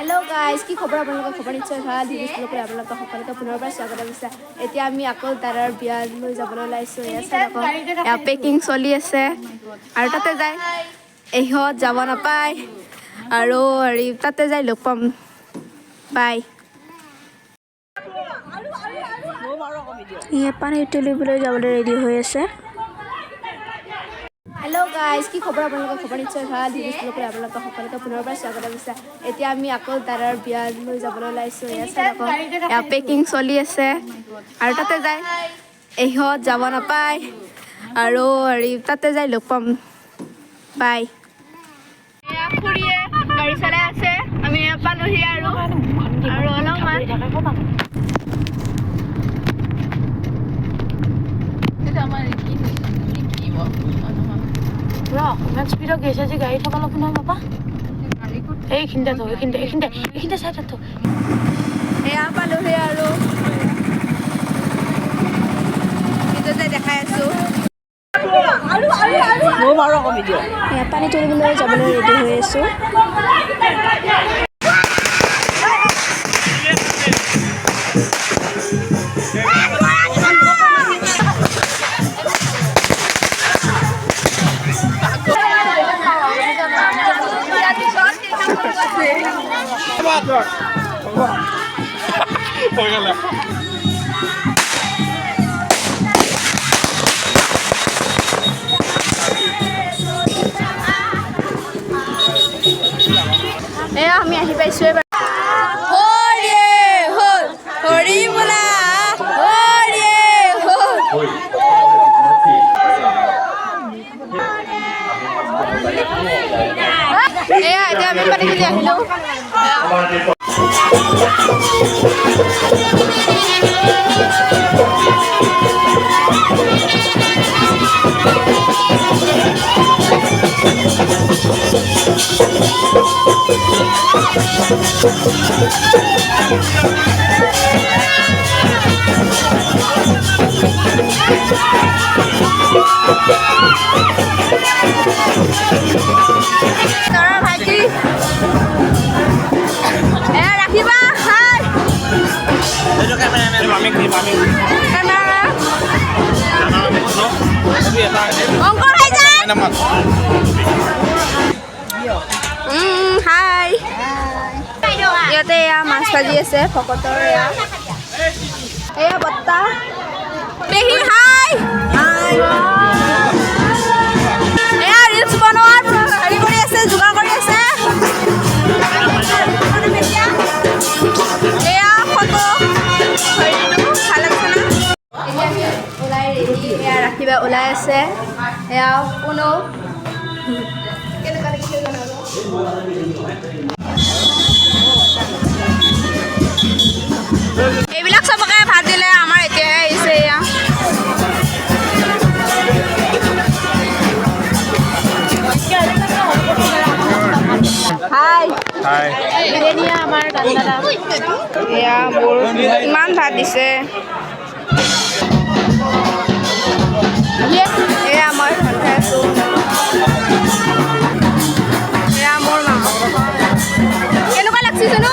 hello guys की खबर আপোনালোকৰ খবৰ নিশ্চয় ভাল ভিডিঅ' স্কুলৰ পৰা আপোনালোকক সকলোকে পুনৰবাৰ স্বাগতম জনাইছো এতিয়া আমি আকৌ দাদাৰ বিয়ালৈ যাবলৈ ওলাইছো এয়া পেকিং চলি আছে আৰু তাতে যায় এহত যাব নাপায় আৰু হেৰি তাতে যায় লগ পাম বাই ইয়া পানী তুলিবলৈ যাবলৈ ৰেডি হৈ আছে हेलो गाइस की खबर আপোনালোকৰ খবৰ নিশ্চয় ভাল ভিডিঅ' স্কুলৰ পৰা আপোনালোকক সকলোকে পুনৰবাৰ স্বাগতম জনাইছো এতিয়া আমি আকৌ দাদাৰ বিয়ালৈ যাবলৈ ওলাইছো এয়া পেকিং চলি আছে আৰু তাতে যায় এহত যাব নাপায় আৰু হেৰি তাতে যায় লগ পাম বাই এয়া খুৰীয়ে গাড়ী চলাই আছে আমি এয়া পালোহি আৰু অলপমান ইমান স্পীডত গৈছে যে গাড়ী থকা লগ নহয় বাবা এইখিনিতে থ এইখিনিতে চাইডত থ এয়া পালোহি আৰু ভিডিঅ'তে দেখাই আছো পানী তুলিবলৈ যাবলৈ ৰেডি হৈ আছো এয়া আমি আহি পাইছো এবাৰ হৰি বোলা এয়া এতিয়া আমি পানী তুলি আহিলো ভাইটি ৰাখিবা হাই ইয়াতে এয়া মাছ ভাজি আছে ভকতৰ এয়া বত্তা পেহী হাই এয়া ৰিলছ বনোৱাৰ হেৰি কৰি আছে যোগাৰ কৰি আছে এয়া ফটো ভাল লাগিছে না ওলাই ৰেডি এয়া ৰাখিবা ওলাই আছে এয়া কোনো কেনেকুৱা লাগিছে এইবিলাক চবকে ভাত দিলে আমাৰ এতিয়াহে আহিছে এয়া হাই বিৰিয়ানী আমাৰ দাদা এয়া বৰ ইমান ভাত দিছে এয়া মই ভাত খাই আছো এয়া মোৰ মা কেনেকুৱা লাগছে জানো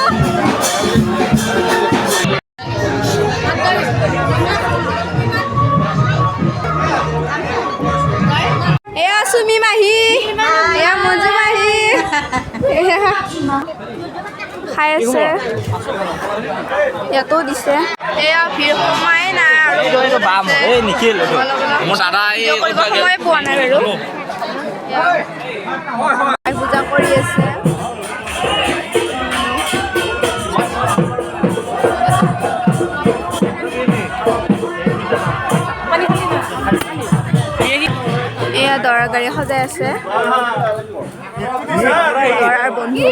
এয়া চুমি মাহী এয়া মঞ্জু মাহী খাই আছে ইয়াতো দিছে এয়া ভিৰ সোমাই নাই আৰু সময় পোৱা নাই বাৰু পূজা কৰি আছে এয়া দৰা গাড়ী সজাই আছে দৰাৰ বন্ধু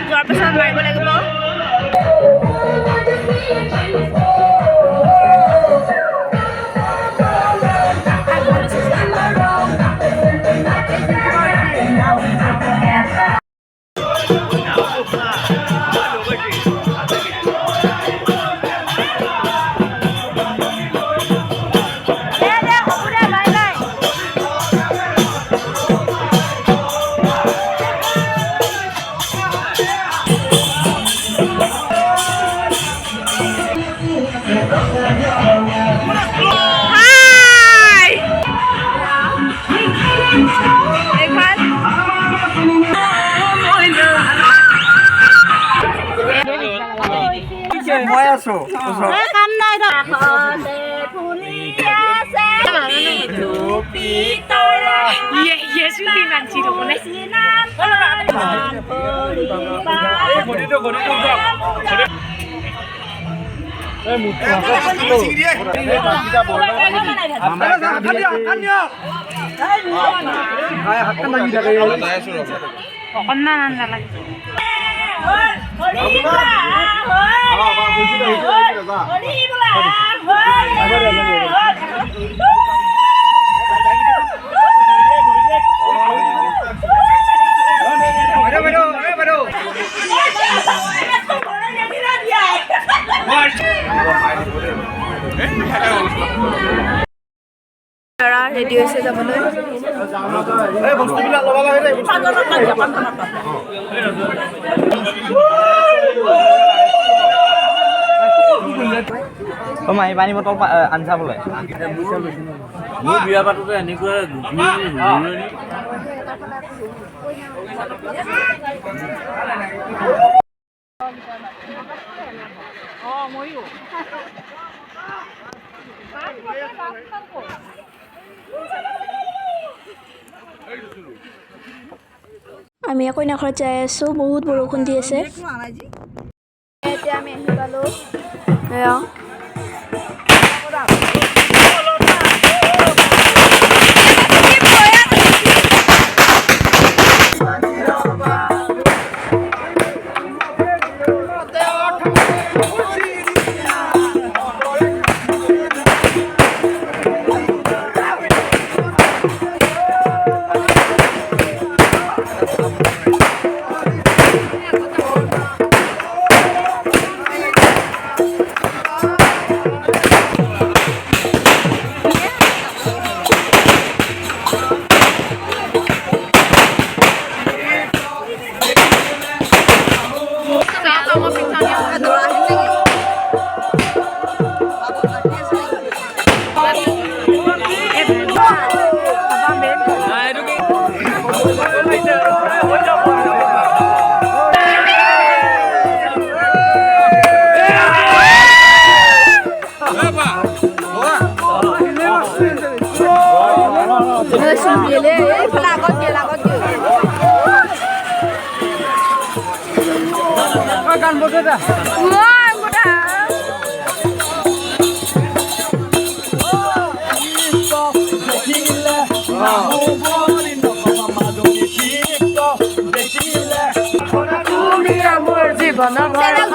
যোৱাৰ পাছত মাৰিব লাগিব মই আছো কাম নাই অকণমান নালাগে ৰেডি হৈছে যাবলৈ বস্তুবিলাক ল'ব লাগে মাহী পানী বটল আনছা বোলে মোৰ বিয়া পাতোতে এনেকুৱা আমি কইনা ঘৰত যাই আছোঁ বহুত বৰষুণ দি আছে এতিয়া আমি আহি পালোঁ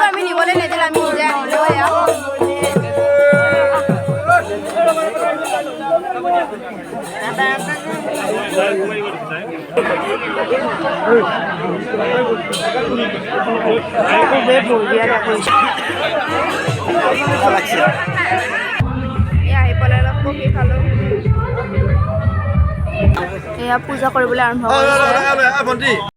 আমি নিবলৈ নিদিলে আমি নিজে আহি পেলাই অলপ কফি খালোঁ এয়া পূজা কৰিবলৈ আৰম্ভ কৰিছে